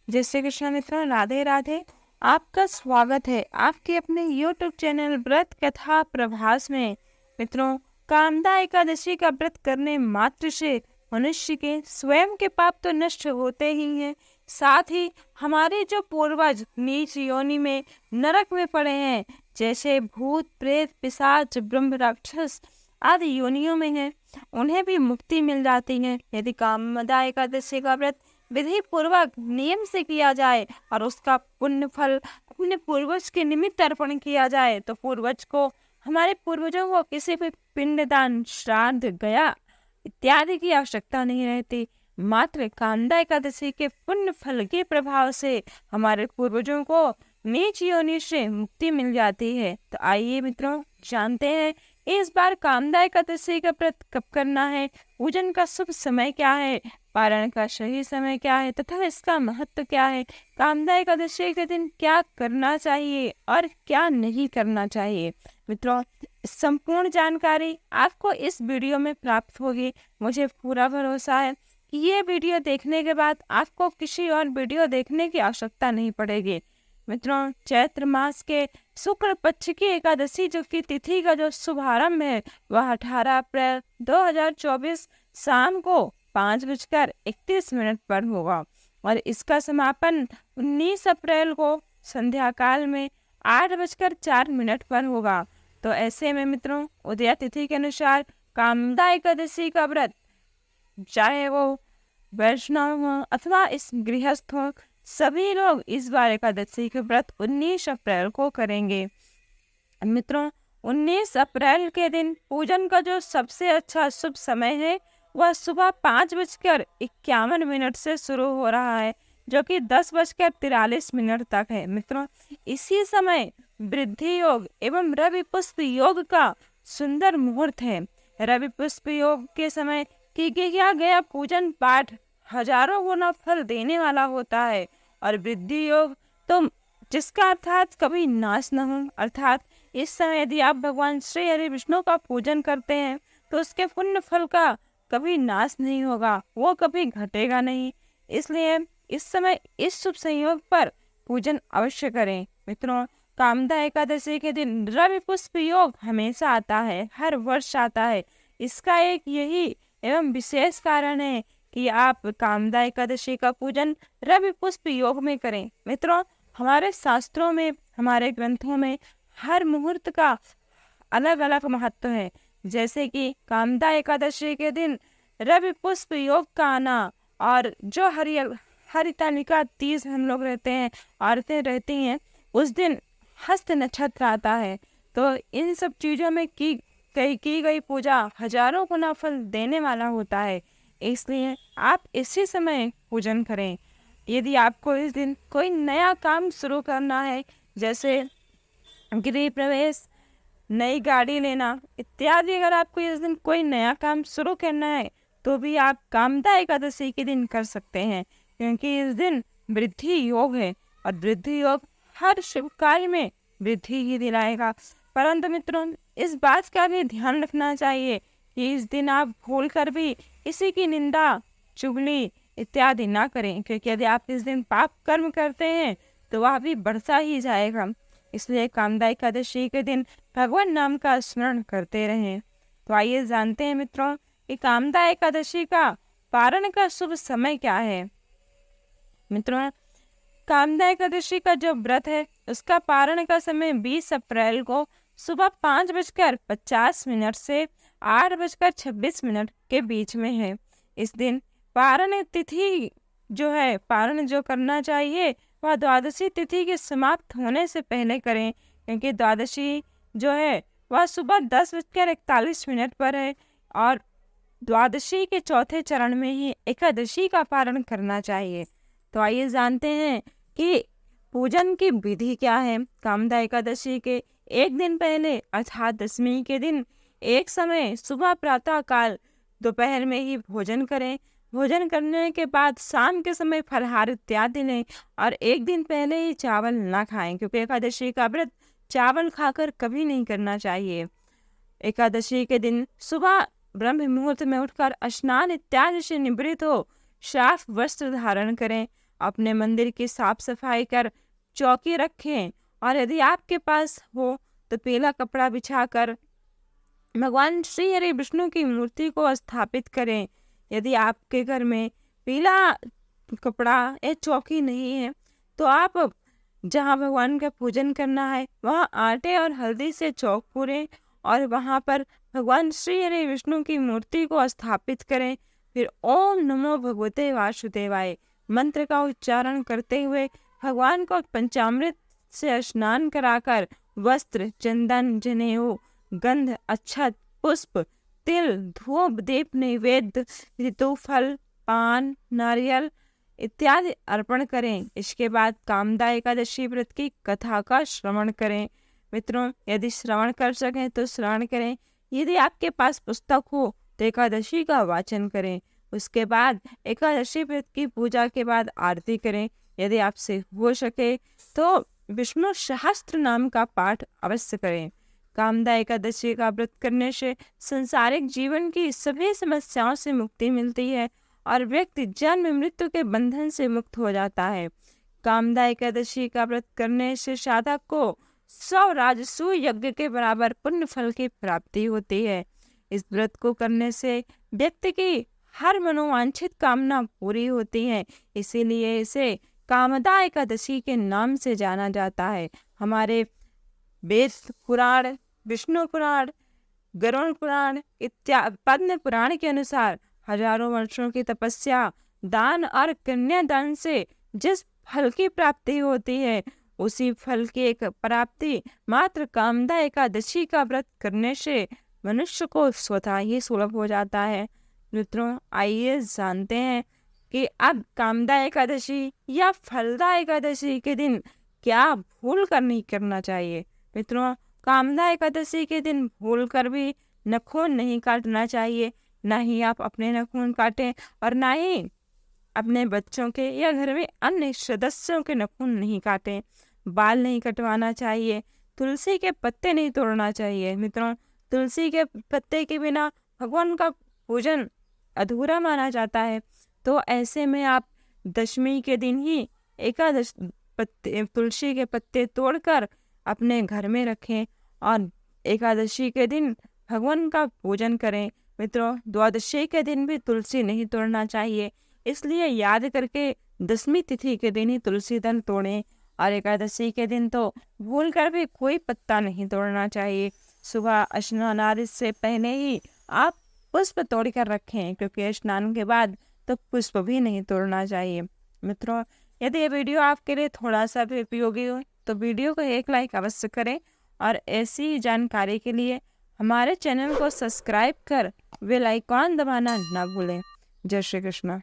जय श्री कृष्ण मित्रों, राधे राधे। आपका स्वागत है आपके अपने YouTube चैनल व्रत कथा प्रभास में। मित्रों, कामदा एकादशी का व्रत करने मात्र से मनुष्य के स्वयं के पाप तो नष्ट होते ही हैं, साथ ही हमारे जो पूर्वज नीच योनि में नरक में पड़े हैं, जैसे भूत प्रेत पिशाच ब्रह्म राक्षस आदि योनियों में हैं, उन्हें भी मुक्ति मिल जाती है यदि कामदा एकादशी का व्रत विधि पूर्वक नियम से किया जाए और उसका पुण्य फल अपने पूर्वज के निमित्त अर्पण किया जाए तो पूर्वज को, हमारे पूर्वजों को किसी भी पिंडदान श्राद्ध गया इत्यादि की आवश्यकता नहीं रहती। मात्र कामदा एकादशी के पुण्य फल के प्रभाव से हमारे पूर्वजों को नीच योनि से मुक्ति मिल जाती है। तो आइए मित्रों, जानते हैं इस बार कामदा एकादशी का व्रत कब करना है, पूजन का शुभ समय क्या है, पारण का सही समय क्या है तथा इसका महत्व क्या है, कामदा एकादशी के दिन क्या करना चाहिए और क्या नहीं करना चाहिए। मित्रों, संपूर्ण जानकारी आपको इस वीडियो में प्राप्त होगी। मुझे पूरा भरोसा है कि ये वीडियो देखने के बाद आपको किसी और वीडियो देखने की आवश्यकता नहीं पड़ेगी। मित्रों, चैत्र मास के शुक्ल पक्ष की एकादशी जो की तिथि का जो शुभारंभ है वह 18 अप्रैल 2024 शाम को 5:31 पर होगा और इसका समापन 19 अप्रैल को संध्या काल में 8:04 पर होगा। तो ऐसे में मित्रों, उदय तिथि के अनुसार कामदा एकादशी का व्रत, चाहे वो वैष्णव हो अथवा इस गृहस्थ हो, सभी लोग इस बार एकादशी के व्रत 19 अप्रैल को करेंगे। मित्रों, 19 अप्रैल के दिन पूजन का जो सबसे अच्छा शुभ समय है वह सुबह 5:51 से शुरू हो रहा है, जो कि 10:43 तक है। मित्रों, इसी समय वृद्धि योग एवं रवि पुष्प योग का सुंदर मुहूर्त है। रवि पुष्प योग के समय किया गया पूजन पाठ हजारों गुना फल देने वाला होता है और वृद्धि योग तो जिसका अर्थात कभी नाश न हो, अर्थात इस समय यदि आप भगवान श्री हरि विष्णु का पूजन करते हैं तो उसके पुण्य फल का कभी नाश नहीं होगा, वो कभी घटेगा नहीं। इसलिए इस समय इस शुभ संयोग पर पूजन अवश्य करें। मित्रों, कामदा एकादशी के दिन रवि पुष्प योग हमेशा आता है, हर वर्ष आता है। इसका एक यही एवं विशेष कारण है कि आप कामदा एकादशी का पूजन रवि पुष्प योग में करें। मित्रों, हमारे शास्त्रों में, हमारे ग्रंथों में हर मुहूर्त का अलग अलग महत्व है। जैसे कि कामदा एकादशी के दिन रवि पुष्प योग का आना और जो हरितालिका तीज हम लोग रहते हैं, औरतें रहती हैं, उस दिन हस्त नक्षत्र आता है। तो इन सब चीज़ों में की गई पूजा हजारों गुना फल देने वाला होता है। इसलिए आप इसी समय पूजन करें। यदि आपको इस दिन कोई नया काम शुरू करना है, जैसे गृह प्रवेश, नई गाड़ी लेना इत्यादि, अगर आपको इस दिन कोई नया काम शुरू करना है तो भी आप कामदा एकादशी के दिन कर सकते हैं, क्योंकि इस दिन वृद्धि योग है और वृद्धि योग हर शुभ कार्य में वृद्धि ही दिलाएगा। परंतु मित्रों, इस बात का भी ध्यान रखना चाहिए कि इस दिन आप भूल कर भी किसी की निंदा चुगली इत्यादि ना करें, क्योंकि यदि आप इस दिन पाप कर्म करते हैं तो वह भी बढ़ता ही जाएगा। इसलिए कामदा एकादशी के दिन भगवान नाम का स्मरण करते रहें। तो आइए जानते हैं मित्रों कि कामदा एकादशी का पारण का शुभ समय क्या है। मित्रों, कामदा एकादशी का जो व्रत है उसका पारण का समय 20 अप्रैल को सुबह 5:50 से 8:26 के बीच में है। इस दिन पारण तिथि जो है, पारण जो करना चाहिए वह द्वादशी तिथि के समाप्त होने से पहले करें, क्योंकि द्वादशी जो है वह सुबह 10:41 पर है और द्वादशी के चौथे चरण में ही एकादशी का पारण करना चाहिए। तो आइए जानते हैं कि पूजन की विधि क्या है। कामदा एकादशी के एक दिन पहले अर्थात दशमी के दिन एक समय सुबह प्रातः काल दोपहर में ही भोजन करें। भोजन करने के बाद शाम के समय फलहार इत्यादि लें और एक दिन पहले ही चावल ना खाएं, क्योंकि एकादशी का व्रत चावल खाकर कभी नहीं करना चाहिए। एकादशी के दिन सुबह ब्रह्म मुहूर्त में उठकर स्नान इत्यादि से निवृत्त हो साफ वस्त्र धारण करें अपने मंदिर की साफ सफाई कर चौकी रखें, और यदि आपके पास हो तो पीला कपड़ा बिछाकर भगवान श्री हरि विष्णु की मूर्ति को स्थापित करें। यदि आपके घर में पीला कपड़ा या चौकी नहीं है तो आप जहाँ भगवान का पूजन करना है वहाँ आटे और हल्दी से चौक पूरें और वहाँ पर भगवान श्री हरि विष्णु की मूर्ति को स्थापित करें। फिर ओम नमो भगवते वासुदेवाय मंत्र का उच्चारण करते हुए भगवान को पंचामृत से स्नान कराकर वस्त्र, चंदन, जनेऊ, गंध, अक्षत, पुष्प, तिल, धूप, दीप, नैवेद्य, ऋतु फल, पान, नारियल इत्यादि अर्पण करें। इसके बाद कामदा एकादशी व्रत की कथा का श्रवण करें। मित्रों, यदि श्रवण कर सकें तो श्रवण करें, यदि आपके पास पुस्तक हो तो एकादशी का वाचन करें। उसके बाद एकादशी व्रत की पूजा के बाद आरती करें। यदि आपसे हो सके तो विष्णु सहस्त्र नाम का पाठ अवश्य करें। कामदा एकादशी का व्रत करने से संसारिक जीवन की सभी समस्याओं से मुक्ति मिलती है और व्यक्ति जन्म मृत्यु के बंधन से मुक्त हो जाता है। कामदा एकादशी का व्रत करने से साधक को 100 राजसूय यज्ञ के बराबर पुण्य फल की प्राप्ति होती है। इस व्रत को करने से व्यक्ति की हर मनोवांछित कामना पूरी होती है, इसीलिए इसे कामदा एकादशी के नाम से जाना जाता है। हमारे वेद पुराण, विष्णु पुराण, गरुड़ पुराण इत्यादि पद्म पुराण के अनुसार हजारों वर्षों की तपस्या, दान और कन्यादान से जिस फल की प्राप्ति होती है उसी फल की एक प्राप्ति मात्र कामदा एकादशी का व्रत करने से मनुष्य को स्वतः ही सुलभ हो जाता है। मित्रों, आइए जानते हैं कि अब कामदा एकादशी या फलदा एकादशी के दिन क्या भूल कर नहीं करना चाहिए। मित्रों, कामदा एकादशी के दिन भूल कर भी नाखून नहीं काटना चाहिए। ना ही आप अपने नाखून काटें और ना ही अपने बच्चों के या घर में अन्य सदस्यों के नाखून नहीं काटें। बाल नहीं कटवाना चाहिए। तुलसी के पत्ते नहीं तोड़ना चाहिए। मित्रों, तुलसी के पत्ते के बिना भगवान का पूजन अधूरा माना जाता है। तो ऐसे में आप दशमी के दिन ही एकादश तुलसी के पत्ते तोड़कर अपने घर में रखें और एकादशी के दिन भगवान का पूजन करें। मित्रों, द्वादशी के दिन भी तुलसी नहीं तोड़ना चाहिए, इसलिए याद करके दसवीं तिथि के दिन ही तुलसी दल तोड़ें और एकादशी के दिन तो भूल कर भी कोई पत्ता नहीं तोड़ना चाहिए। सुबह स्नान आदि से पहले ही आप पुष्प तोड़ कर रखें, क्योंकि स्नान के बाद तो पुष्प भी नहीं तोड़ना चाहिए। मित्रों, यदि ये वीडियो आपके लिए थोड़ा सा भी उपयोगी हो तो वीडियो को एक लाइक अवश्य करें और ऐसी जानकारी के लिए हमारे चैनल को सब्सक्राइब कर बेल आइकॉन दबाना ना भूलें। जय श्री कृष्ण।